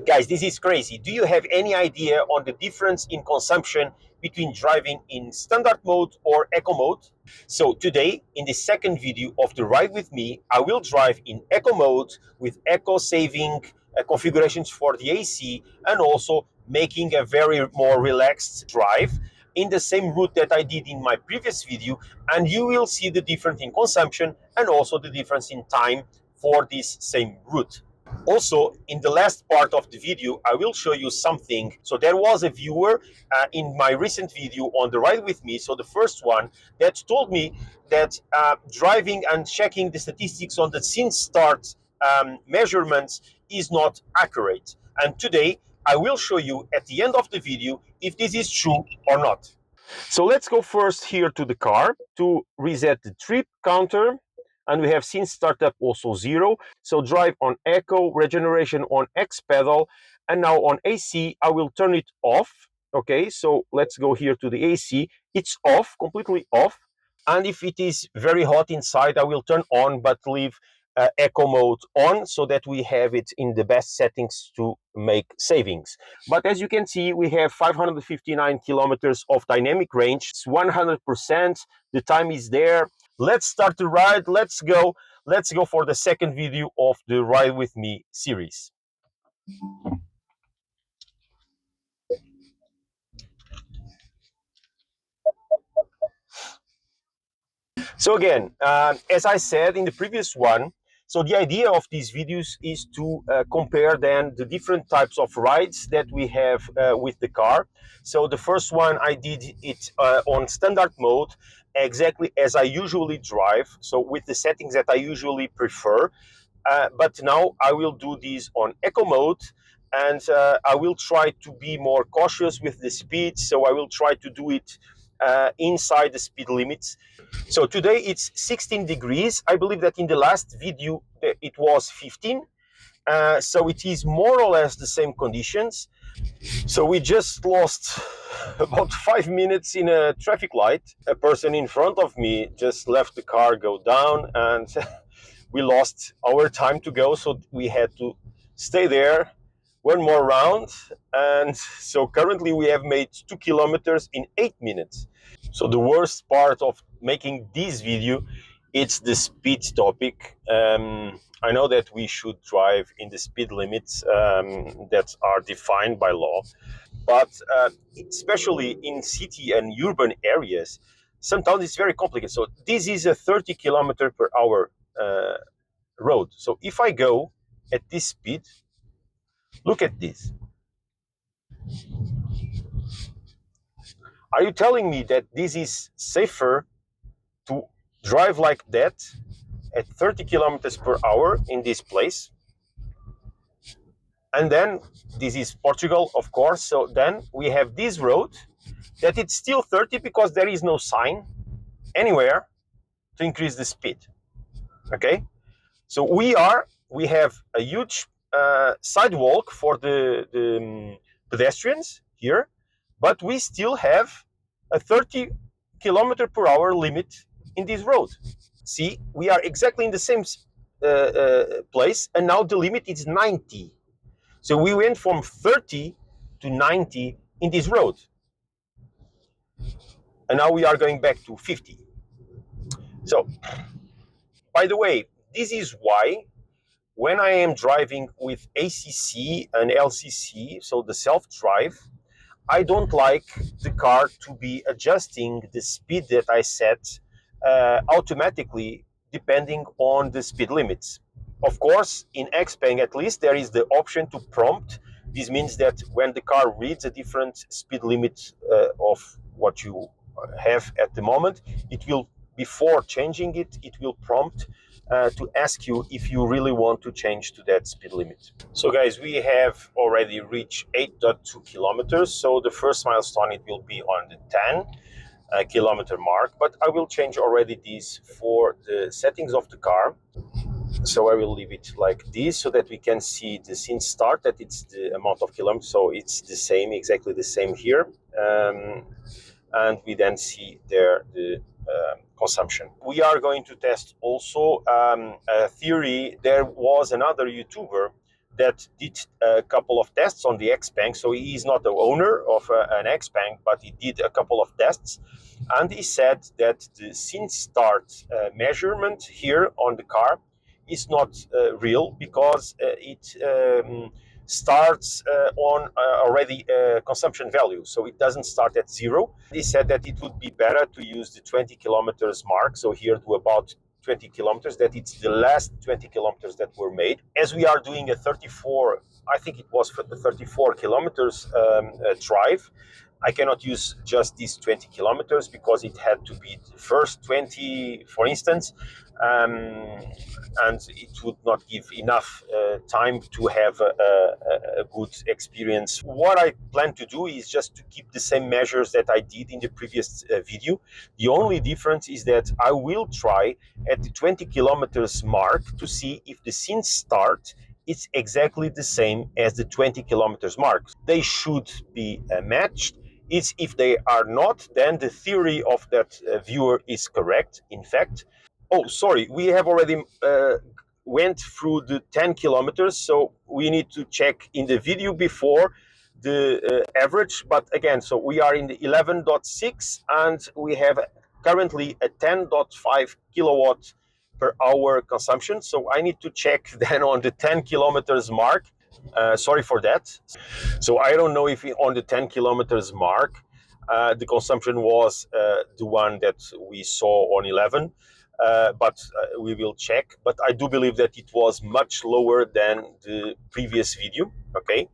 Guys, this is crazy. Do you have any idea on the difference in consumption between driving in standard mode or eco mode? So today, in the second video of the ride with me, I will drive in eco mode with eco saving configurations for the AC, and also making a very more relaxed drive in the same route that I did in my previous video, and you will see the difference in consumption and also the difference in time for this same route. Also, in the last part of the video, I will show you something. So there was a viewer in my recent video on the ride with me, so the first one, that told me that driving and checking the statistics on the scene start measurements is not accurate. And today, I will show you at the end of the video if this is true or not. So let's go first here to the car to reset the trip counter. And we have scene startup also 0. So drive on eco, regeneration on X pedal. And now on AC, I will turn it off. Okay, so let's go here to the AC. It's off, completely off. And if it is very hot inside, I will turn on, but leave eco mode on so that we have it in the best settings to make savings. But as you can see, we have 559 kilometers of dynamic range. It's 100%. The time is there. Let's start the ride. Let's go for the second video of the Ride With Me series. So again, as I said in the previous one, so the idea of these videos is to compare then the different types of rides that we have with the car. So the first one, I did it on standard mode, exactly as I usually drive, so with the settings that I usually prefer. But now I will do this on eco mode, and I will try to be more cautious with the speed. So I will try to do it inside the speed limits. So today it's 16 degrees. I believe that in the last video it was 15. So it is more or less the same conditions. So we just lost about 5 minutes in a traffic light. A person in front of me just left the car go down, and we lost our time to go. So we had to stay there one more round. And so currently we have made 2 kilometers in 8 minutes. So the worst part of making this video, it's the speed topic. I know that we should drive in the speed limits that are defined by law, but especially in city and urban areas, sometimes it's very complicated. So this is a 30 kilometer per hour road. So if I go at this speed, look at this. Are you telling me that this is safer to drive like that at 30 kilometers per hour in this place? And then this is Portugal, of course. So then we have this road that it's still 30 because there is no sign anywhere to increase the speed. Okay, so we have a huge sidewalk for the pedestrians here, but we still have a 30 kilometer per hour limit in this road. See, we are exactly in the same place, and now the limit is 90. So we went from 30 to 90 in this road, and now we are going back to 50. So, by the way, this is why when I am driving with ACC and LCC, so the self-drive, I don't like the car to be adjusting the speed that I set automatically depending on the speed limits. Of course, in XPeng at least, there is the option to prompt. This means that when the car reads a different speed limit of what you have at the moment, it will, before changing it, it will prompt to ask you if you really want to change to that speed limit. So guys, we have already reached 8.2 kilometers. So the first milestone, it will be on the 10 kilometer mark, but I will change already this for the settings of the car. So I will leave it like this so that we can see the scene start, that it's the amount of kilometers. So it's the same, exactly the same here. And we then see there the consumption. We are going to test also a theory. There was another YouTuber that did a couple of tests on the XPeng. So he is not the owner of an XPeng, but he did a couple of tests. And he said that the since start measurement here on the car is not real, because it starts on already consumption value. So it doesn't start at zero. He said that it would be better to use the 20 kilometers mark. So here to about 20 kilometers, that it's the last 20 kilometers that were made. As we are doing a 34, I think it was for the 34 kilometers drive, I cannot use just these 20 kilometers, because it had to be the first 20, for instance, and it would not give enough time to have a good experience. What I plan to do is just to keep the same measures that I did in the previous video. The only difference is that I will try at the 20 kilometers mark to see if the since start is exactly the same as the 20 kilometers mark. They should be matched. It's if they are not, then the theory of that viewer is correct, in fact. Oh, sorry, we have already went through the 10 kilometers, so we need to check in the video before the average. But again, so we are in the 11.6, and we have currently a 10.5 kilowatt per hour consumption. So I need to check then on the 10 kilometers mark. Sorry for that. So I don't know if on the 10 kilometers mark, the consumption was the one that we saw on 11, but we will check. But I do believe that it was much lower than the previous video, okay?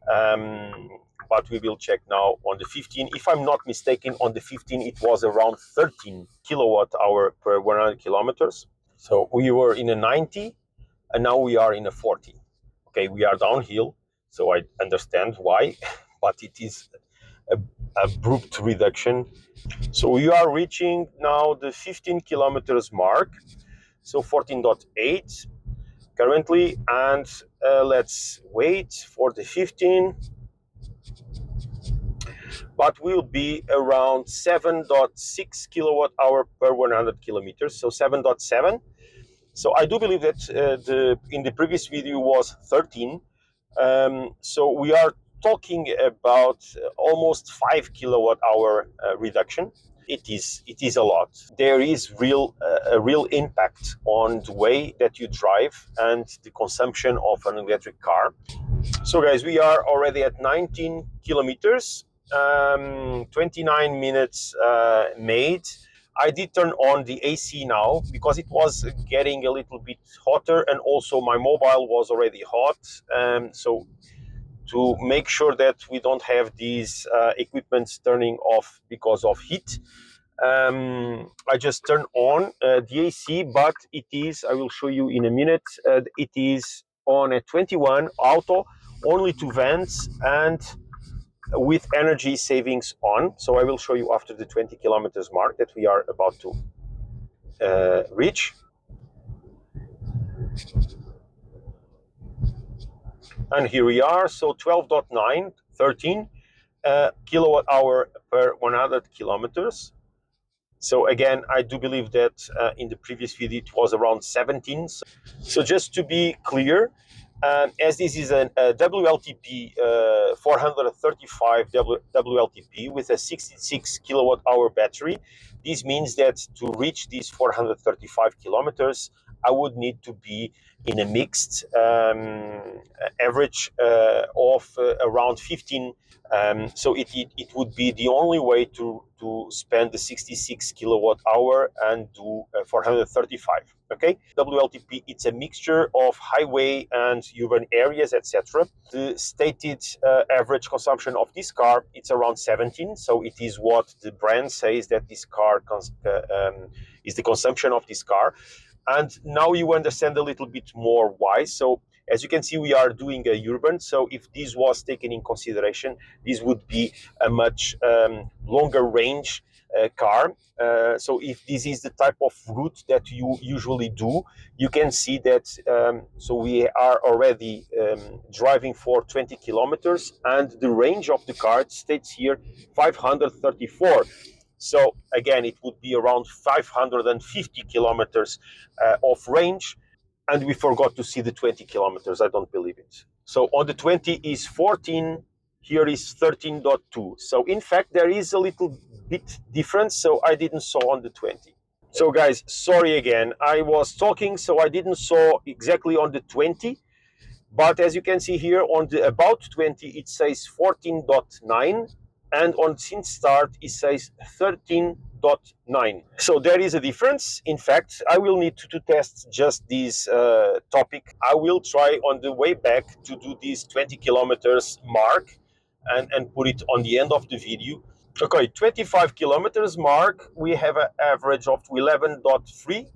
But we will check now on the 15. If I'm not mistaken, on the 15, it was around 13 kilowatt hour per 100 kilometers. So we were in a 90, and now we are in a 40. Okay, we are downhill, so I understand why, but it is an abrupt reduction. So we are reaching now the 15 kilometers mark, so 14.8 currently, and let's wait for the 15, but will be around 7.6 kilowatt hour per 100 kilometers, so 7.7. So I do believe that in the previous video was 13. So we are talking about almost 5 kilowatt hour reduction. It is a lot. There is a real impact on the way that you drive and the consumption of an electric car. So guys, we are already at 19 kilometers, 29 minutes made. I did turn on the AC now because it was getting a little bit hotter, and also my mobile was already hot. So to make sure that we don't have these equipments turning off because of heat, I just turned on the AC, but it is, I will show you in a minute, it is on a 21 auto, only 2 vents, and with energy savings on. So I will show you after the 20 kilometers mark that we are about to reach. And here we are, so 12.9, 13 kilowatt hour per 100 kilometers. So again, I do believe that in the previous video it was around 17. So just to be clear, as this is a WLTP 435 WLTP with a 66 kilowatt hour battery, this means that to reach these 435 kilometers, I would need to be in a mixed average of around 15. So it would be the only way to spend the 66 kilowatt hour and do 435. Okay, WLTP, it's a mixture of highway and urban areas, etc. The stated average consumption of this car, it's around 17. So it is what the brand says that this car is the consumption of this car. And now you understand a little bit more why. So as you can see, we are doing a urban. So if this was taken in consideration, this would be a much longer range car. So if this is the type of route that you usually do, you can see that so we are already driving for 20 kilometers, and the range of the car states here 534. So again, it would be around 550 kilometers of range, and we forgot to see the 20 kilometers. I don't believe it. So on the 20 is 14, here is 13.2. So in fact, there is a little bit difference, so I didn't saw on the 20. So guys, sorry again, I was talking, so I didn't saw exactly on the 20, but as you can see here on the about 20, it says 14.9, and on since start, it says 13.9. So there is a difference. In fact, I will need to test just this topic. I will try on the way back to do this 20 kilometers mark and put it on the end of the video. Okay, 25 kilometers mark, we have an average of 11.3.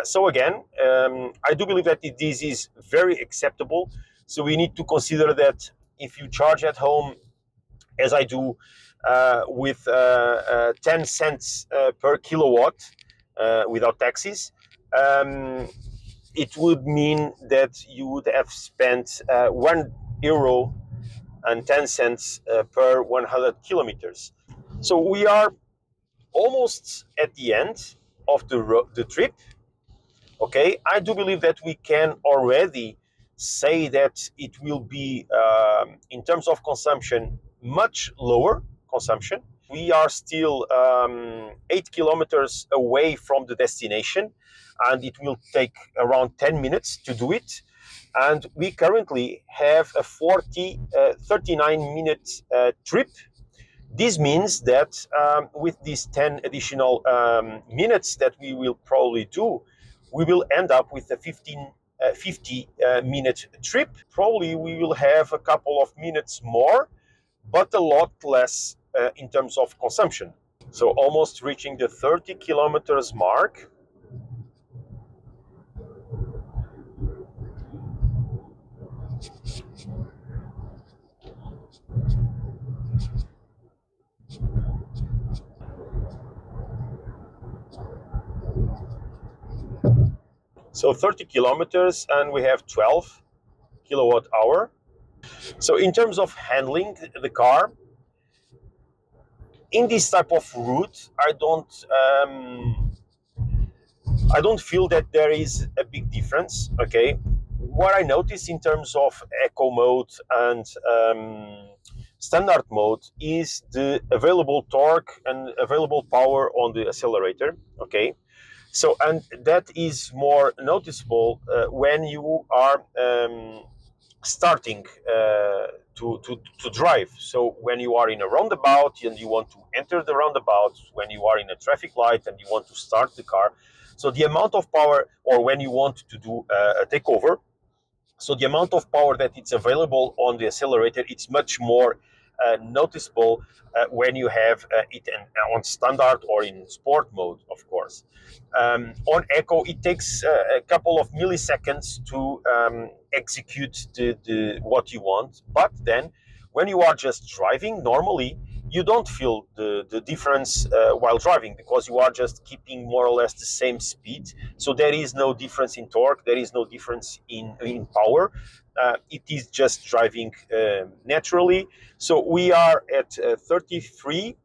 So again, I do believe that this is very acceptable. So we need to consider that if you charge at home, as I do, with 10 cents per kilowatt without taxes, it would mean that you would have spent €1 and 10 cents per 100 kilometers. So we are almost at the end of the trip. Okay, I do believe that we can already say that it will be, in terms of consumption, much lower consumption. We are still 8 kilometers away from the destination, and it will take around 10 minutes to do it. And we currently have a 39-minute trip. This means that with these 10 additional minutes that we will probably do, we will end up with a 50-minute trip. Probably we will have a couple of minutes more, but a lot less in terms of consumption. So almost reaching the 30 kilometers mark. So 30 kilometers and we have 12 kilowatt hour. So in terms of handling the car, in this type of route, I don't feel that there is a big difference. Okay, what I notice in terms of eco mode and standard mode is the available torque and available power on the accelerator. Okay, so and that is more noticeable when you are starting to drive. So when you are in a roundabout and you want to enter the roundabout, when you are in a traffic light and you want to start the car, so the amount of power, or when you want to do a takeover, so the amount of power that it's available on the accelerator, it's much more noticeable when you have it on standard or in sport mode, of course. On eco, it takes a couple of milliseconds to execute the what you want, but then when you are just driving normally, you don't feel the difference while driving, because you are just keeping more or less the same speed. So there is no difference in torque, there is no difference in power. It is just driving naturally. So we are at 33.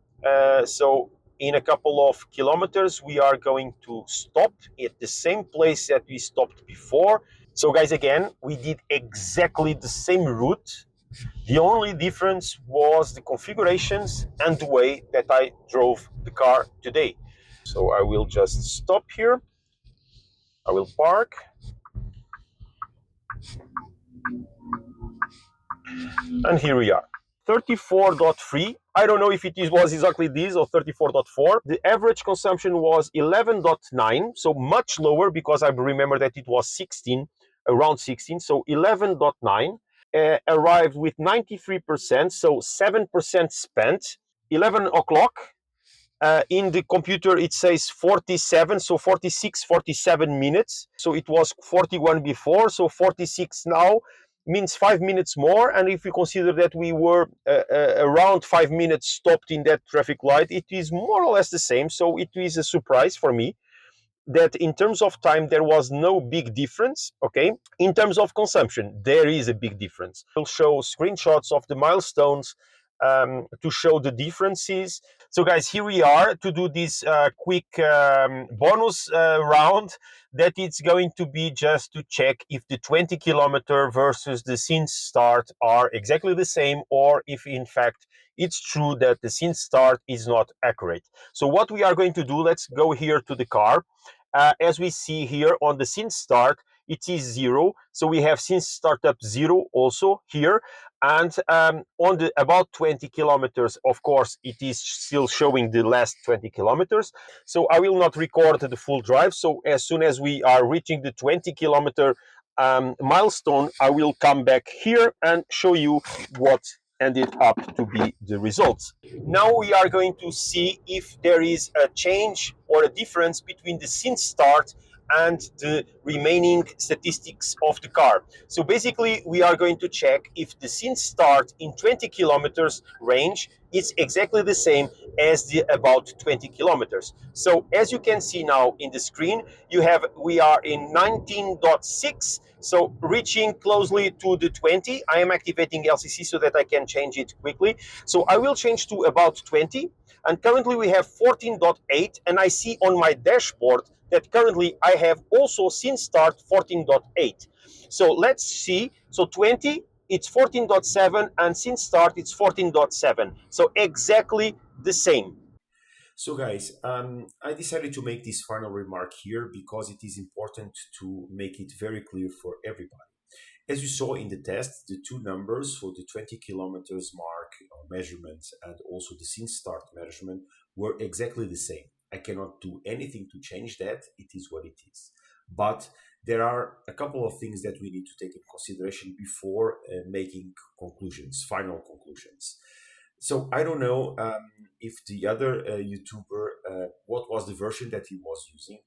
So in a couple of kilometers, we are going to stop at the same place that we stopped before. So guys, again, we did exactly the same route. The only difference was the configurations and the way that I drove the car today. So I will just stop here. I will park. And here we are. 34.3. I don't know if it was exactly this or 34.4. The average consumption was 11.9, so much lower, because I remember that it was 16, around 16, so 11.9. Arrived with 93%, so 7% spent. 11 o'clock. In the computer, it says 47, so 46, 47 minutes. So it was 41 before, so 46 now means 5 minutes more. And if you consider that we were around 5 minutes stopped in that traffic light, it is more or less the same. So it is a surprise for me that in terms of time, there was no big difference. Okay, in terms of consumption, there is a big difference. We'll show screenshots of the milestones to show the differences. So guys, here we are to do this quick bonus round, that it's going to be just to check if the 20 km versus the since start are exactly the same, or if in fact it's true that the since start is not accurate. So what we are going to do, let's go here to the car. As we see here on the since start, it is 0, so we have since startup 0 also here. And on the about 20 km, of course it is still showing the last 20 km. So I will not record the full drive, so as soon as we are reaching the 20 km milestone, I will come back here and show you what ended up to be the results. Now we are going to see if there is a change or a difference between the since start and the remaining statistics of the car. So basically, we are going to check if the since start in 20 kilometers range is exactly the same as the about 20 kilometers. So as you can see now in the screen, we are in 19.6, so reaching closely to the 20. I am activating LCC so that I can change it quickly. So I will change to about 20, and currently we have 14.8, and I see on my dashboard that currently I have also since start 14.8. So let's see. So 20, it's 14.7, and since start it's 14.7. So exactly the same. So guys, I decided to make this final remark here because it is important to make it very clear for everybody. As you saw in the test, the two numbers for the 20 kilometers mark or measurement and also the since start measurement were exactly the same. I cannot do anything to change that. It is what it is. But there are a couple of things that we need to take in consideration before making conclusions, final conclusions. So I don't know if the other YouTuber, what was the version that he was using.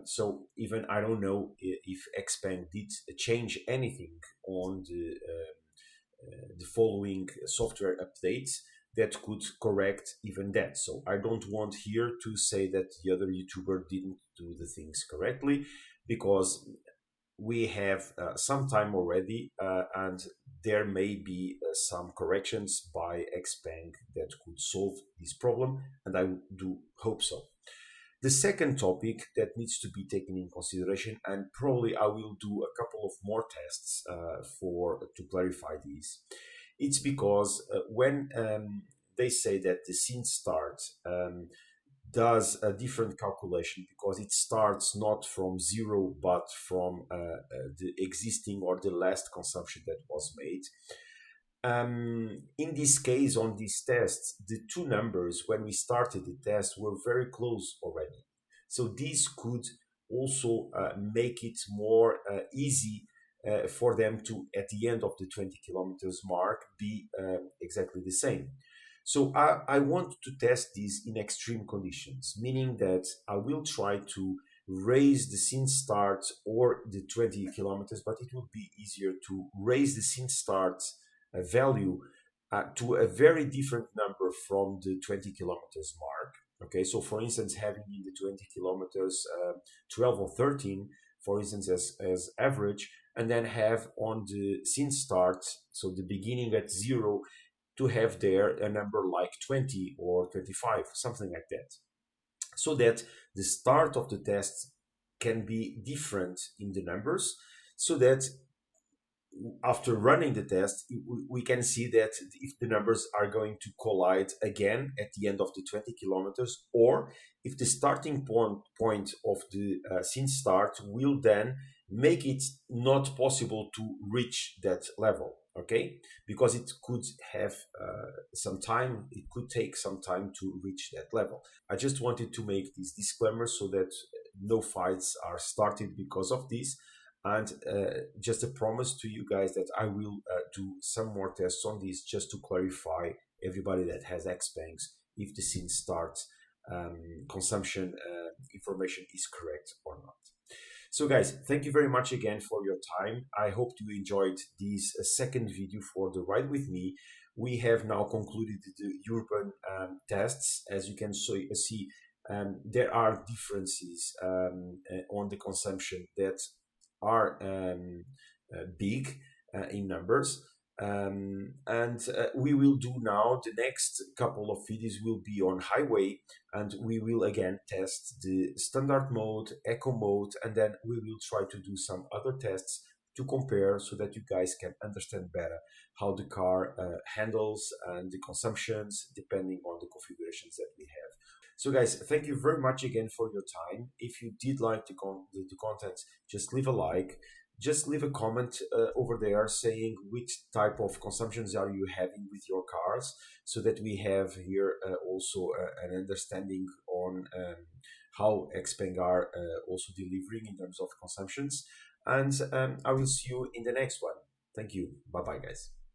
So even I don't know if XPeng did change anything on the following software updates that could correct even that. So I don't want here to say that the other YouTuber didn't do the things correctly, because we have some time already, and there may be some corrections by XPeng that could solve this problem, and I do hope so. The second topic that needs to be taken in consideration, and probably I will do a couple of more tests for to clarify these, it's because when they say that the scene start does a different calculation, because it starts not from 0 but from the existing or the last consumption that was made. In this case, on these tests, the two numbers when we started the test were very close already. So this could also make it more easy for them to, at the end of the 20 kilometers mark, be exactly the same. So I want to test this in extreme conditions, meaning that I will try to raise the scene start or the 20 kilometers, but it will be easier to raise the scene start value to a very different number from the 20 kilometers mark. Okay, so for instance, having in the 20 kilometers 12 or 13, for instance, as average, and then have on the scene start, so the beginning at 0, to have there a number like 20 or 25, something like that, so that the start of the test can be different in the numbers, so that after running the test, we can see that if the numbers are going to collide again at the end of the 20 kilometers, or if the starting point of the scene start will then make it not possible to reach that level. Okay, because it could have some time, it could take some time to reach that level. I just wanted to make this disclaimer so that no fights are started because of this, and just a promise to you guys that I will do some more tests on this, just to clarify everybody that has XPengs if the scene starts consumption information is correct or not. So guys, thank you very much again for your time. I hope you enjoyed this second video for the Ride With Me. We have now concluded the urban tests. As you can see, there are differences on the consumption that are big in numbers. And we will do now the next couple of videos will be on highway, and we will again test the standard mode, eco mode, and then we will try to do some other tests to compare so that you guys can understand better how the car handles and the consumptions depending on the configurations that we have. So guys, thank you very much again for your time. If you did like the content, just leave a like. Just leave a comment over there saying which type of consumptions are you having with your cars, so that we have here also an understanding on how XPeng are also delivering in terms of consumptions. And I will see you in the next one. Thank you. Bye bye, guys.